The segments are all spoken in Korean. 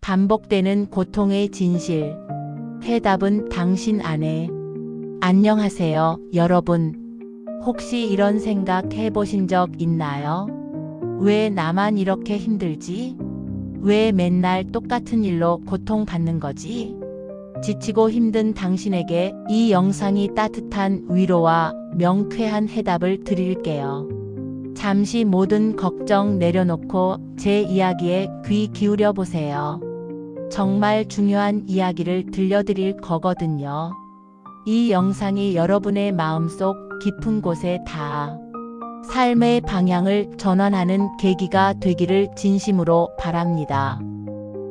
반복되는 고통의 진실. 해답은 당신 안에. 안녕하세요, 여러분. 혹시 이런 생각 해보신 적 있나요? 왜 나만 이렇게 힘들지? 왜 맨날 똑같은 일로 고통받는 거지? 지치고 힘든 당신에게 이 영상이 따뜻한 위로와 명쾌한 해답을 드릴게요. 잠시 모든 걱정 내려놓고 제 이야기에 귀 기울여 보세요. 정말 중요한 이야기를 들려드릴 거거든요. 이 영상이 여러분의 마음속 깊은 곳에 닿아 삶의 방향을 전환하는 계기가 되기를 진심으로 바랍니다.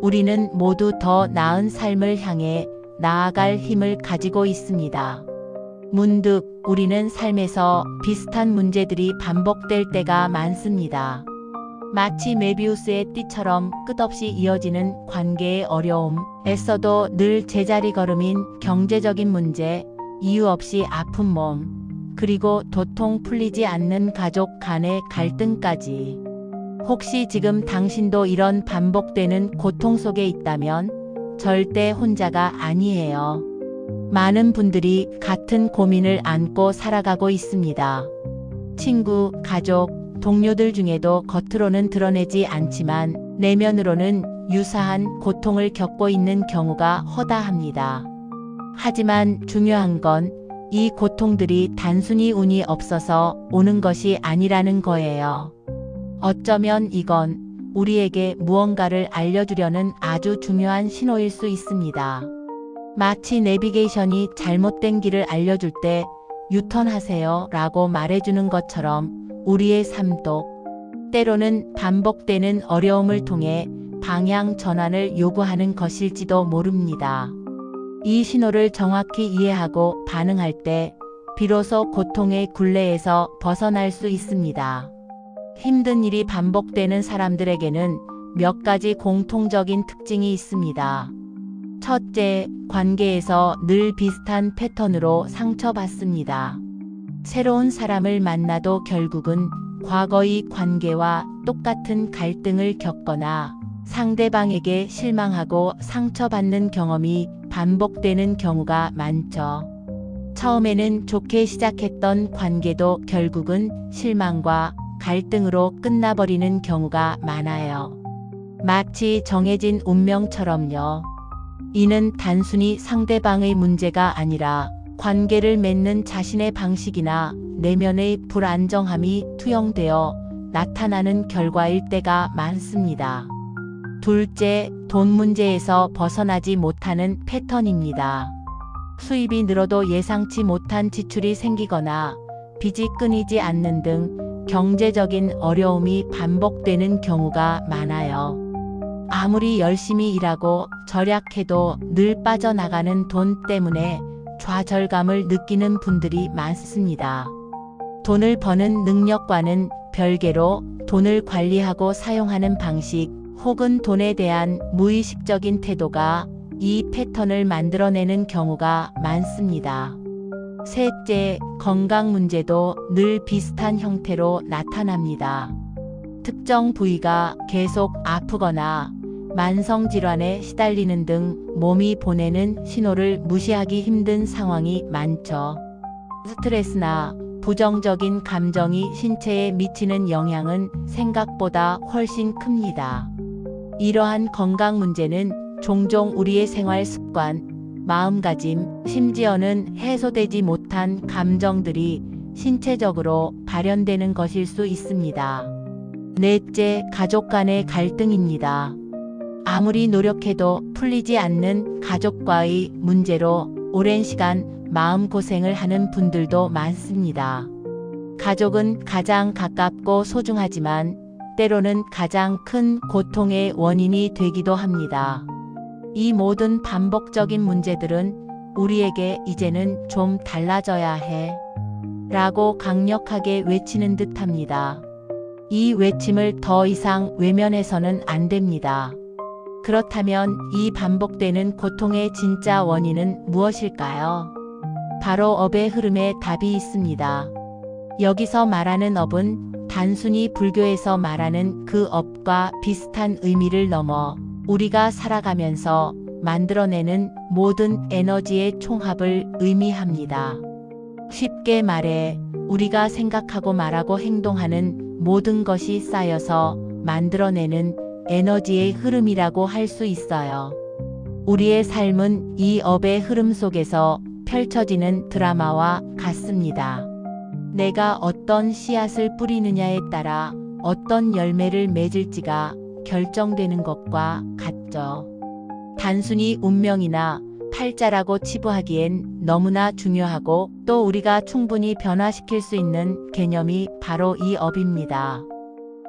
우리는 모두 더 나은 삶을 향해 나아갈 힘을 가지고 있습니다. 문득 우리는 삶에서 비슷한 문제들이 반복될 때가 많습니다. 마치 메비우스의 띠처럼 끝없이 이어지는 관계의 어려움, 애써도 늘 제자리 걸음인 경제적인 문제, 이유 없이 아픈 몸, 그리고 도통 풀리지 않는 가족 간의 갈등까지. 혹시 지금 당신도 이런 반복되는 고통 속에 있다면 절대 혼자가 아니에요. 많은 분들이 같은 고민을 안고 살아가고 있습니다. 친구, 가족, 동료들 중에도 겉으로는 드러내지 않지만 내면으로는 유사한 고통을 겪고 있는 경우가 허다합니다. 하지만 중요한 건 이 고통들이 단순히 운이 없어서 오는 것이 아니라는 거예요. 어쩌면 이건 우리에게 무언가를 알려주려는 아주 중요한 신호일 수 있습니다. 마치 내비게이션이 잘못된 길을 알려줄 때 유턴하세요 라고 말해주는 것처럼 우리의 삶도 때로는 반복되는 어려움을 통해 방향 전환을 요구하는 것일지도 모릅니다. 이 신호를 정확히 이해하고 반응할 때 비로소 고통의 굴레에서 벗어날 수 있습니다. 힘든 일이 반복되는 사람들에게는 몇 가지 공통적인 특징이 있습니다. 첫째, 관계에서 늘 비슷한 패턴으로 상처받습니다. 새로운 사람을 만나도 결국은 과거의 관계와 똑같은 갈등을 겪거나 상대방에게 실망하고 상처받는 경험이 반복되는 경우가 많죠. 처음에는 좋게 시작했던 관계도 결국은 실망과 갈등으로 끝나버리는 경우가 많아요. 마치 정해진 운명처럼요. 이는 단순히 상대방의 문제가 아니라 관계를 맺는 자신의 방식이나 내면의 불안정함이 투영되어 나타나는 결과일 때가 많습니다. 둘째, 돈 문제에서 벗어나지 못하는 패턴입니다. 수입이 늘어도 예상치 못한 지출이 생기거나 빚이 끊이지 않는 등 경제적인 어려움이 반복되는 경우가 많아요. 아무리 열심히 일하고 절약해도 늘 빠져나가는 돈 때문에 좌절감을 느끼는 분들이 많습니다. 돈을 버는 능력과는 별개로 돈을 관리하고 사용하는 방식 혹은 돈에 대한 무의식적인 태도가 이 패턴을 만들어내는 경우가 많습니다. 셋째, 건강 문제도 늘 비슷한 형태로 나타납니다. 특정 부위가 계속 아프거나 만성질환에 시달리는 등 몸이 보내는 신호를 무시하기 힘든 상황이 많죠. 스트레스나 부정적인 감정이 신체에 미치는 영향은 생각보다 훨씬 큽니다. 이러한 건강 문제는 종종 우리의 생활 습관, 마음가짐, 심지어는 해소되지 못한 감정들이 신체적으로 발현되는 것일 수 있습니다. 넷째, 가족 간의 갈등입니다. 아무리 노력해도 풀리지 않는 가족과의 문제로 오랜 시간 마음고생을 하는 분들도 많습니다. 가족은 가장 가깝고 소중하지만 때로는 가장 큰 고통의 원인이 되기도 합니다. 이 모든 반복적인 문제들은 우리에게 이제는 좀 달라져야 해 라고 강력하게 외치는 듯합니다. 이 외침을 더 이상 외면해서는 안 됩니다. 그렇다면 이 반복되는 고통의 진짜 원인은 무엇일까요? 바로 업의 흐름에 답이 있습니다. 여기서 말하는 업은 단순히 불교에서 말하는 그 업과 비슷한 의미를 넘어 우리가 살아가면서 만들어내는 모든 에너지의 총합을 의미합니다. 쉽게 말해 우리가 생각하고 말하고 행동하는 모든 것이 쌓여서 만들어내는 에너지의 흐름이라고 할 수 있어요. 우리의 삶은 이 업의 흐름 속에서 펼쳐지는 드라마와 같습니다. 내가 어떤 씨앗을 뿌리느냐에 따라 어떤 열매를 맺을지가 결정되는 것과 같죠. 단순히 운명이나 팔자라고 치부하기엔 너무나 중요하고 또 우리가 충분히 변화시킬 수 있는 개념이 바로 이 업입니다.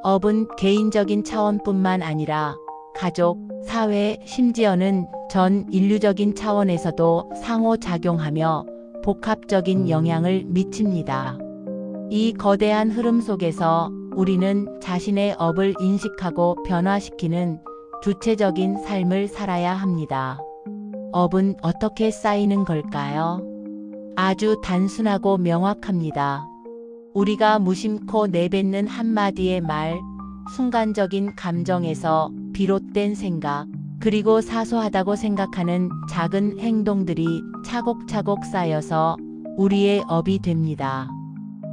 업은 개인적인 차원뿐만 아니라 가족, 사회, 심지어는 전 인류적인 차원에서도 상호작용하며 복합적인 영향을 미칩니다. 이 거대한 흐름 속에서 우리는 자신의 업을 인식하고 변화시키는 주체적인 삶을 살아야 합니다. 업은 어떻게 쌓이는 걸까요? 아주 단순하고 명확합니다. 우리가 무심코 내뱉는 한마디의 말, 순간적인 감정에서 비롯된 생각, 그리고 사소하다고 생각하는 작은 행동들이 차곡차곡 쌓여서 우리의 업이 됩니다.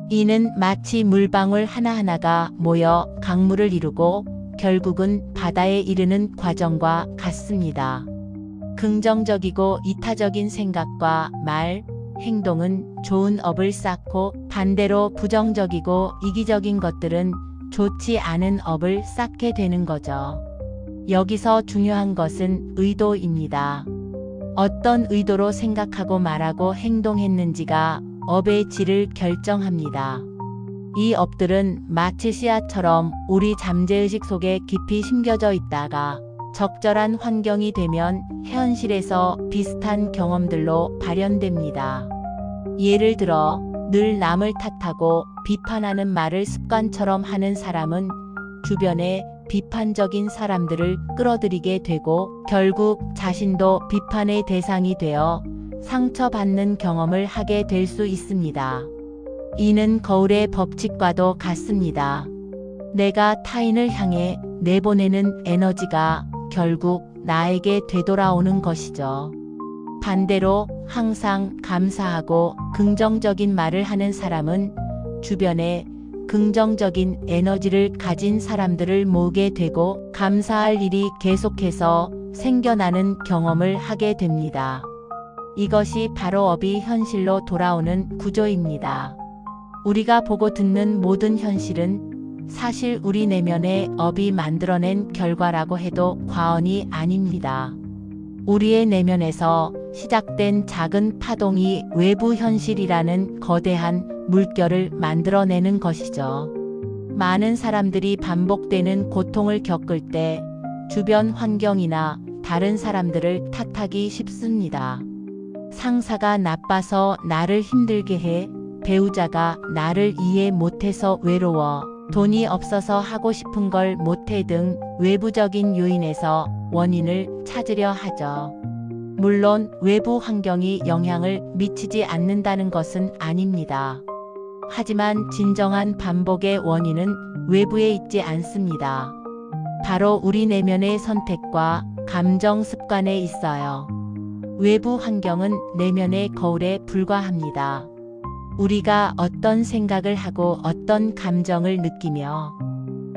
이는 마치 물방울 하나하나가 모여 강물을 이루고 결국은 바다에 이르는 과정과 같습니다. 긍정적이고 이타적인 생각과 말, 행동은 좋은 업을 쌓고 반대로 부정적이고 이기적인 것들은 좋지 않은 업을 쌓게 되는 거죠. 여기서 중요한 것은 의도입니다. 어떤 의도로 생각하고 말하고 행동했는지가 업의 질을 결정합니다. 이 업들은 마치 씨앗처럼 우리 잠재의식 속에 깊이 심겨져 있다가 적절한 환경이 되면 현실에서 비슷한 경험들로 발현됩니다. 예를 들어 늘 남을 탓하고 비판하는 말을 습관처럼 하는 사람은 주변에 비판적인 사람들을 끌어들이게 되고 결국 자신도 비판의 대상이 되어 상처받는 경험을 하게 될 수 있습니다. 이는 거울의 법칙과도 같습니다. 내가 타인을 향해 내보내는 에너지가 결국 나에게 되돌아오는 것이죠. 반대로 항상 감사하고 긍정적인 말을 하는 사람은 주변에 긍정적인 에너지를 가진 사람들을 모으게 되고 감사할 일이 계속해서 생겨나는 경험을 하게 됩니다. 이것이 바로 업이 현실로 돌아오는 구조입니다. 우리가 보고 듣는 모든 현실은 사실 우리 내면의 업이 만들어낸 결과라고 해도 과언이 아닙니다. 우리의 내면에서 시작된 작은 파동이 외부 현실이라는 거대한 물결을 만들어내는 것이죠. 많은 사람들이 반복되는 고통을 겪을 때 주변 환경이나 다른 사람들을 탓하기 쉽습니다. 상사가 나빠서 나를 힘들게 해, 배우자가 나를 이해 못해서 외로워, 돈이 없어서 하고 싶은 걸 못해 등 외부적인 요인에서 원인을 찾으려 하죠. 물론 외부 환경이 영향을 미치지 않는다는 것은 아닙니다. 하지만 진정한 반복의 원인은 외부에 있지 않습니다. 바로 우리 내면의 선택과 감정 습관에 있어요. 외부 환경은 내면의 거울에 불과합니다. 우리가 어떤 생각을 하고 어떤 감정을 느끼며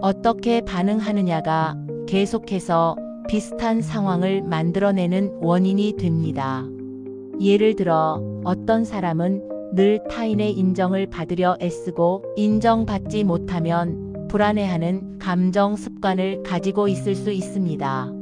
어떻게 반응하느냐가 계속해서 비슷한 상황을 만들어내는 원인이 됩니다. 예를 들어 어떤 사람은 늘 타인의 인정을 받으려 애쓰고 인정받지 못하면 불안해하는 감정 습관을 가지고 있을 수 있습니다.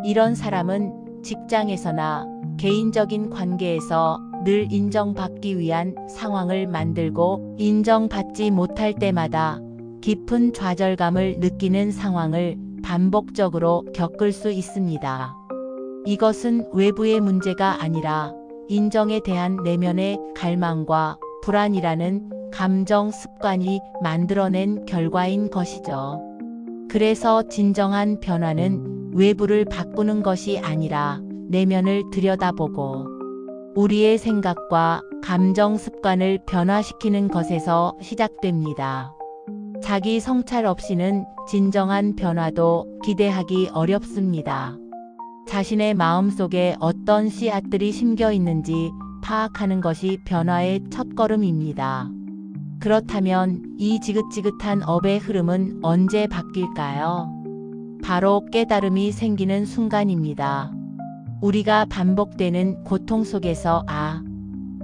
이런 사람은 직장에서나 개인적인 관계에서 늘 인정받기 위한 상황을 만들고 인정받지 못할 때마다 깊은 좌절감을 느끼는 상황을 반복적으로 겪을 수 있습니다. 이것은 외부의 문제가 아니라 인정에 대한 내면의 갈망과 불안이라는 감정 습관이 만들어낸 결과인 것이죠. 그래서 진정한 변화는 외부를 바꾸는 것이 아니라 내면을 들여다보고 우리의 생각과 감정 습관을 변화시키는 것에서 시작됩니다. 자기 성찰 없이는 진정한 변화도 기대하기 어렵습니다. 자신의 마음속에 어떤 씨앗들이 심겨 있는지 파악하는 것이 변화의 첫걸음입니다. 그렇다면 이 지긋지긋한 업의 흐름은 언제 바뀔까요? 바로 깨달음이 생기는 순간입니다. 우리가 반복되는 고통 속에서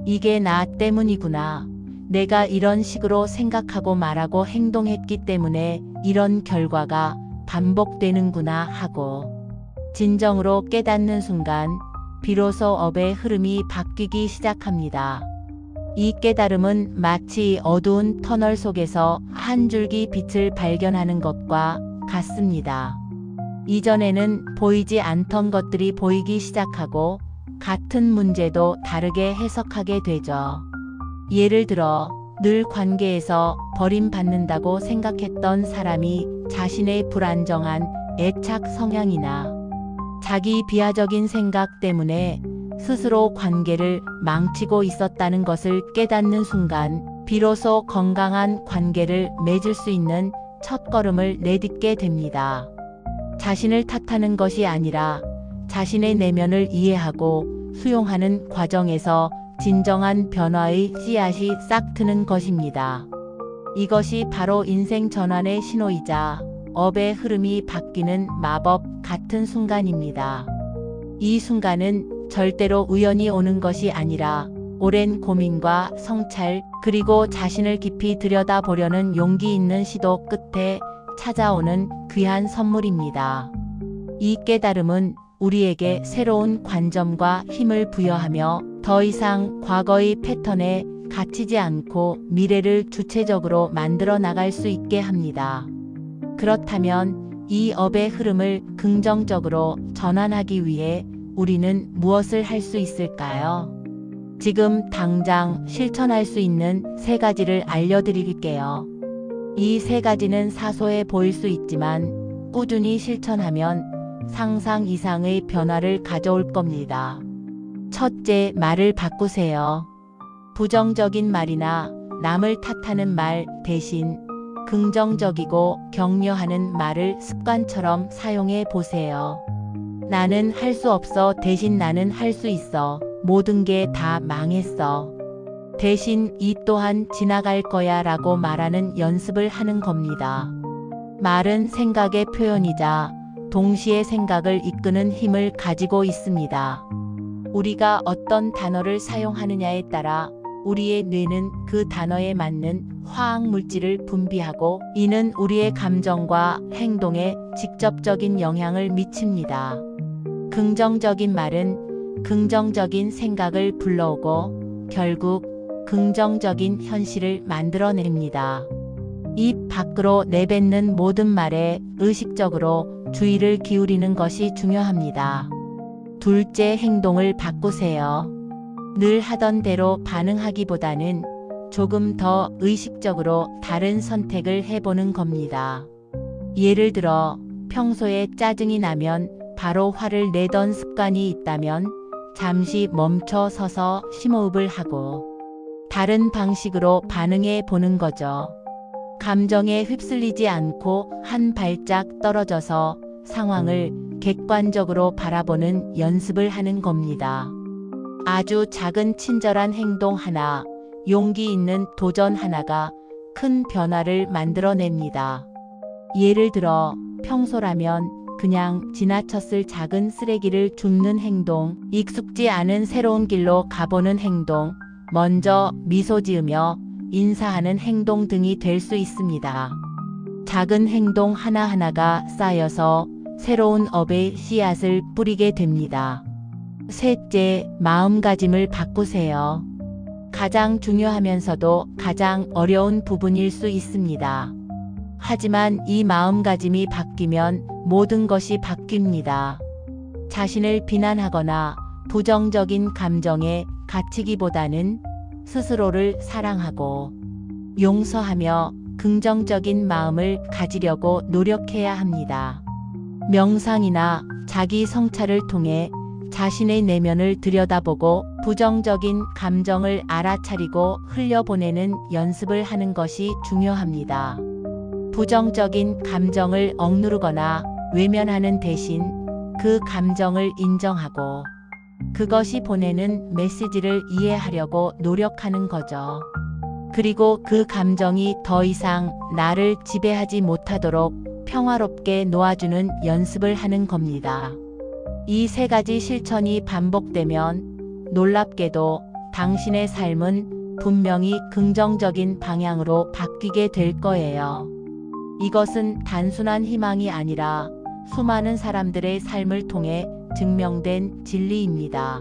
이게 나 때문이구나. 내가 이런 식으로 생각하고 말하고 행동했기 때문에 이런 결과가 반복되는구나 하고 진정으로 깨닫는 순간 비로소 업의 흐름이 바뀌기 시작합니다. 이 깨달음은 마치 어두운 터널 속에서 한 줄기 빛을 발견하는 것과 같습니다. 이전에는 보이지 않던 것들이 보이기 시작하고 같은 문제도 다르게 해석하게 되죠. 예를 들어 늘 관계에서 버림받는다고 생각했던 사람이 자신의 불안정한 애착 성향이나 자기 비하적인 생각 때문에 스스로 관계를 망치고 있었다는 것을 깨닫는 순간 비로소 건강한 관계를 맺을 수 있는 첫걸음을 내딛게 됩니다. 자신을 탓하는 것이 아니라 자신의 내면을 이해하고 수용하는 과정에서 진정한 변화의 씨앗이 싹 트는 것입니다. 이것이 바로 인생 전환의 신호이자 업의 흐름이 바뀌는 마법 같은 순간입니다. 이 순간은 절대로 우연히 오는 것이 아니라 오랜 고민과 성찰 그리고 자신을 깊이 들여다보려는 용기 있는 시도 끝에 찾아오는 귀한 선물입니다. 이 깨달음은 우리에게 새로운 관점과 힘을 부여하며 더 이상 과거의 패턴에 갇히지 않고 미래를 주체적으로 만들어 나갈 수 있게 합니다. 그렇다면 이 업의 흐름을 긍정적으로 전환하기 위해 우리는 무엇을 할 수 있을까요? 지금 당장 실천할 수 있는 3가지를 알려드릴게요. 이 3가지는 사소해 보일 수 있지만 꾸준히 실천하면 상상 이상의 변화를 가져올 겁니다. 첫째, 말을 바꾸세요. 부정적인 말이나 남을 탓하는 말 대신 긍정적이고 격려하는 말을 습관처럼 사용해 보세요. 나는 할 수 없어 대신 나는 할 수 있어. 모든 게 다 망했어. 대신 이 또한 지나갈 거야 라고 말하는 연습을 하는 겁니다. 말은 생각의 표현이자 동시에 생각을 이끄는 힘을 가지고 있습니다. 우리가 어떤 단어를 사용하느냐에 따라 우리의 뇌는 그 단어에 맞는 화학 물질을 분비하고 이는 우리의 감정과 행동에 직접적인 영향을 미칩니다. 긍정적인 말은 긍정적인 생각을 불러오고 결국 긍정적인 현실을 만들어냅니다. 입 밖으로 내뱉는 모든 말에 의식적으로 주의를 기울이는 것이 중요합니다. 둘째, 행동을 바꾸세요. 늘 하던 대로 반응하기보다는 조금 더 의식적으로 다른 선택을 해보는 겁니다. 예를 들어 평소에 짜증이 나면 바로 화를 내던 습관이 있다면 잠시 멈춰 서서 심호흡을 하고 다른 방식으로 반응해 보는 거죠. 감정에 휩쓸리지 않고 한 발짝 떨어져서 상황을 객관적으로 바라보는 연습을 하는 겁니다. 아주 작은 친절한 행동 하나, 용기 있는 도전 하나가 큰 변화를 만들어냅니다. 예를 들어 평소라면 그냥 지나쳤을 작은 쓰레기를 줍는 행동, 익숙지 않은 새로운 길로 가보는 행동, 먼저 미소 지으며 인사하는 행동 등이 될 수 있습니다. 작은 행동 하나하나가 쌓여서 새로운 업의 씨앗을 뿌리게 됩니다. 셋째, 마음가짐을 바꾸세요. 가장 중요하면서도 가장 어려운 부분일 수 있습니다. 하지만 이 마음가짐이 바뀌면 모든 것이 바뀝니다. 자신을 비난하거나 부정적인 감정에 갇히기보다는 스스로를 사랑하고 용서하며 긍정적인 마음을 가지려고 노력해야 합니다. 명상이나 자기 성찰을 통해 자신의 내면을 들여다보고 부정적인 감정을 알아차리고 흘려보내는 연습을 하는 것이 중요합니다. 부정적인 감정을 억누르거나 외면하는 대신 그 감정을 인정하고 그것이 보내는 메시지를 이해하려고 노력하는 거죠. 그리고 그 감정이 더 이상 나를 지배하지 못하도록 평화롭게 놓아주는 연습을 하는 겁니다. 이 세 가지 실천이 반복되면 놀랍게도 당신의 삶은 분명히 긍정적인 방향으로 바뀌게 될 거예요. 이것은 단순한 희망이 아니라 수많은 사람들의 삶을 통해 증명된 진리입니다.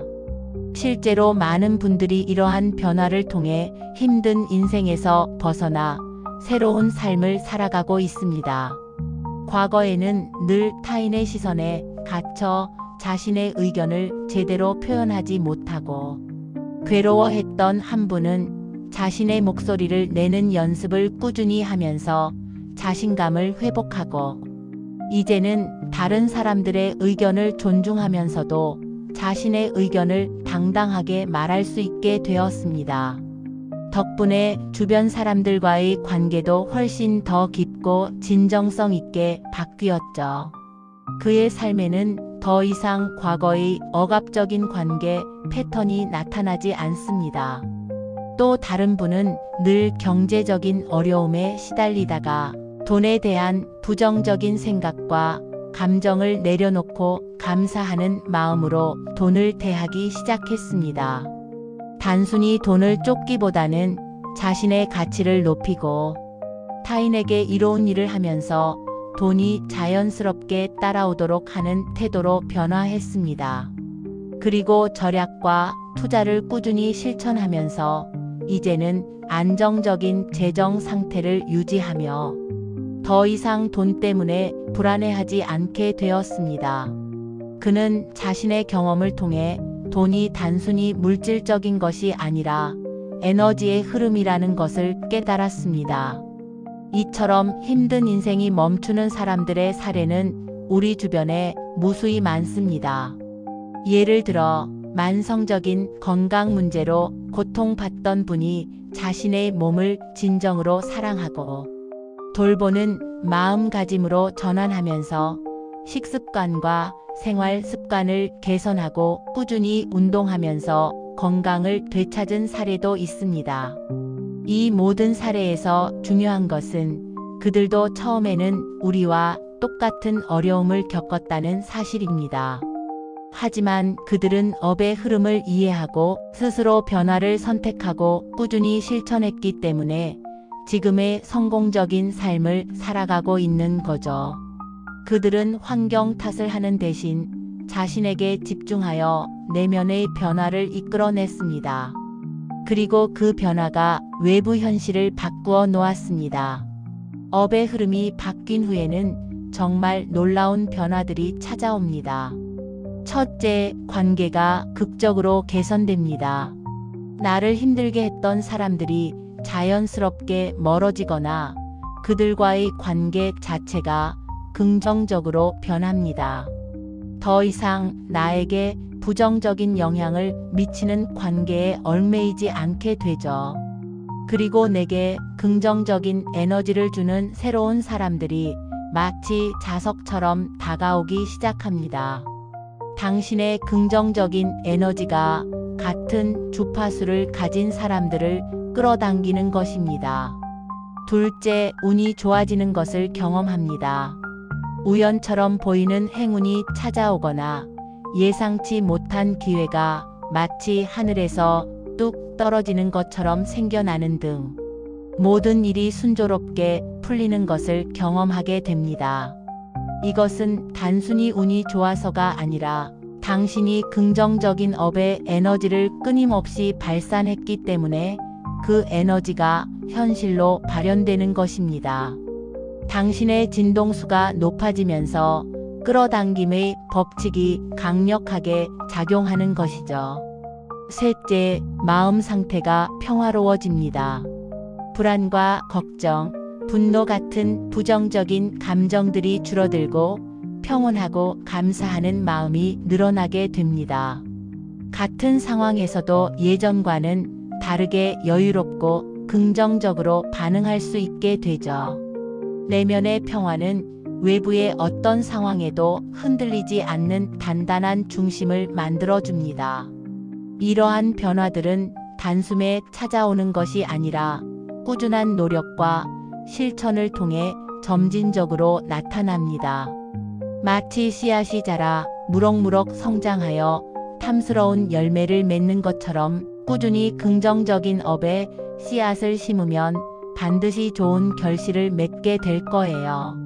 실제로 많은 분들이 이러한 변화를 통해 힘든 인생에서 벗어나 새로운 삶을 살아가고 있습니다. 과거에는 늘 타인의 시선에 갇혀 자신의 의견을 제대로 표현하지 못하고 괴로워했던 한 분은 자신의 목소리를 내는 연습을 꾸준히 하면서 자신감을 회복하고 이제는 다른 사람들의 의견을 존중하면서도 자신의 의견을 당당하게 말할 수 있게 되었습니다. 덕분에 주변 사람들과의 관계도 훨씬 더 깊고 진정성 있게 바뀌었죠. 그의 삶에는 더 이상 과거의 억압적인 관계 패턴이 나타나지 않습니다. 또 다른 분은 늘 경제적인 어려움에 시달리다가 돈에 대한 부정적인 생각과 감정을 내려놓고 감사하는 마음으로 돈을 대하기 시작했습니다. 단순히 돈을 쫓기보다는 자신의 가치를 높이고 타인에게 이로운 일을 하면서 돈이 자연스럽게 따라오도록 하는 태도로 변화했습니다. 그리고 절약과 투자를 꾸준히 실천하면서 이제는 안정적인 재정 상태를 유지하며 더 이상 돈 때문에 불안해하지 않게 되었습니다. 그는 자신의 경험을 통해 돈이 단순히 물질적인 것이 아니라 에너지의 흐름이라는 것을 깨달았습니다. 이처럼 힘든 인생이 멈추는 사람들의 사례는 우리 주변에 무수히 많습니다. 예를 들어 만성적인 건강 문제로 고통받던 분이 자신의 몸을 진정으로 사랑하고 돌보는 마음가짐으로 전환하면서 식습관과 생활 습관을 개선하고 꾸준히 운동하면서 건강을 되찾은 사례도 있습니다. 이 모든 사례에서 중요한 것은 그들도 처음에는 우리와 똑같은 어려움을 겪었다는 사실입니다. 하지만 그들은 업의 흐름을 이해하고 스스로 변화를 선택하고 꾸준히 실천했기 때문에 지금의 성공적인 삶을 살아가고 있는 거죠. 그들은 환경 탓을 하는 대신 자신에게 집중하여 내면의 변화를 이끌어냈습니다. 그리고 그 변화가 외부 현실을 바꾸어 놓았습니다. 업의 흐름이 바뀐 후에는 정말 놀라운 변화들이 찾아옵니다. 첫째, 관계가 극적으로 개선됩니다. 나를 힘들게 했던 사람들이 자연스럽게 멀어지거나 그들과의 관계 자체가 긍정적으로 변합니다. 더 이상 나에게 부정적인 영향을 미치는 관계에 얽매이지 않게 되죠. 그리고 내게 긍정적인 에너지를 주는 새로운 사람들이 마치 자석처럼 다가오기 시작합니다. 당신의 긍정적인 에너지가 같은 주파수를 가진 사람들을 끌어당기는 것입니다. 둘째, 운이 좋아지는 것을 경험합니다. 우연처럼 보이는 행운이 찾아오거나 예상치 못한 기회가 마치 하늘에서 뚝 떨어지는 것처럼 생겨나는 등 모든 일이 순조롭게 풀리는 것을 경험하게 됩니다. 이것은 단순히 운이 좋아서가 아니라 당신이 긍정적인 업의 에너지를 끊임없이 발산했기 때문에 그 에너지가 현실로 발현되는 것입니다. 당신의 진동수가 높아지면서 끌어당김의 법칙이 강력하게 작용하는 것이죠. 셋째, 마음 상태가 평화로워집니다. 불안과 걱정, 분노 같은 부정적인 감정들이 줄어들고 평온하고 감사하는 마음이 늘어나게 됩니다. 같은 상황에서도 예전과는 다르게 여유롭고 긍정적으로 반응할 수 있게 되죠. 내면의 평화는 외부의 어떤 상황에도 흔들리지 않는 단단한 중심을 만들어줍니다. 이러한 변화들은 단숨에 찾아오는 것이 아니라 꾸준한 노력과 실천을 통해 점진적으로 나타납니다. 마치 씨앗이 자라 무럭무럭 성장하여 탐스러운 열매를 맺는 것처럼 꾸준히 긍정적인 업에 씨앗을 심으면 반드시 좋은 결실을 맺게 될 거예요.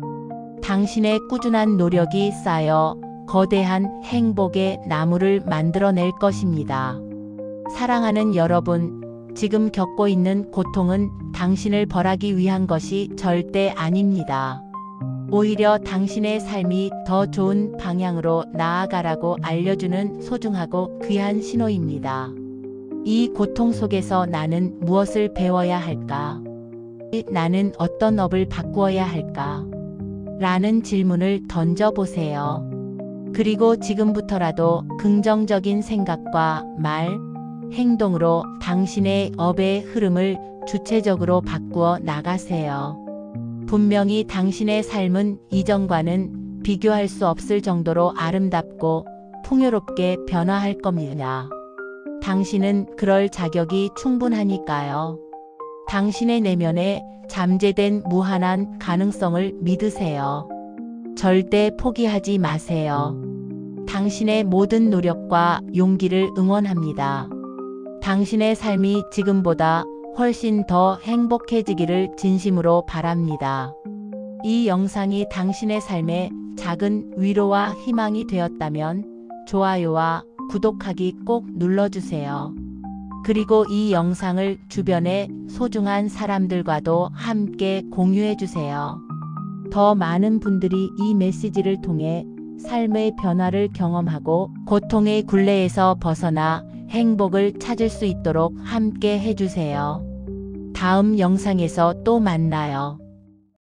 당신의 꾸준한 노력이 쌓여 거대한 행복의 나무를 만들어낼 것입니다. 사랑하는 여러분, 지금 겪고 있는 고통은 당신을 벌하기 위한 것이 절대 아닙니다. 오히려 당신의 삶이 더 좋은 방향으로 나아가라고 알려주는 소중하고 귀한 신호입니다. 이 고통 속에서 나는 무엇을 배워야 할까? 나는 어떤 업을 바꾸어야 할까? 라는 질문을 던져보세요. 그리고 지금부터라도 긍정적인 생각과 말, 행동으로 당신의 업의 흐름을 주체적으로 바꾸어 나가세요. 분명히 당신의 삶은 이전과는 비교할 수 없을 정도로 아름답고 풍요롭게 변화할 겁니다. 당신은 그럴 자격이 충분하니까요. 당신의 내면에 잠재된 무한한 가능성을 믿으세요. 절대 포기하지 마세요. 당신의 모든 노력과 용기를 응원합니다. 당신의 삶이 지금보다 훨씬 더 행복해지기를 진심으로 바랍니다. 이 영상이 당신의 삶에 작은 위로와 희망이 되었다면 좋아요와 구독하기 꼭 눌러주세요. 그리고 이 영상을 주변의 소중한 사람들과도 함께 공유해주세요. 더 많은 분들이 이 메시지를 통해 삶의 변화를 경험하고 고통의 굴레에서 벗어나 행복을 찾을 수 있도록 함께 해주세요. 다음 영상에서 또 만나요.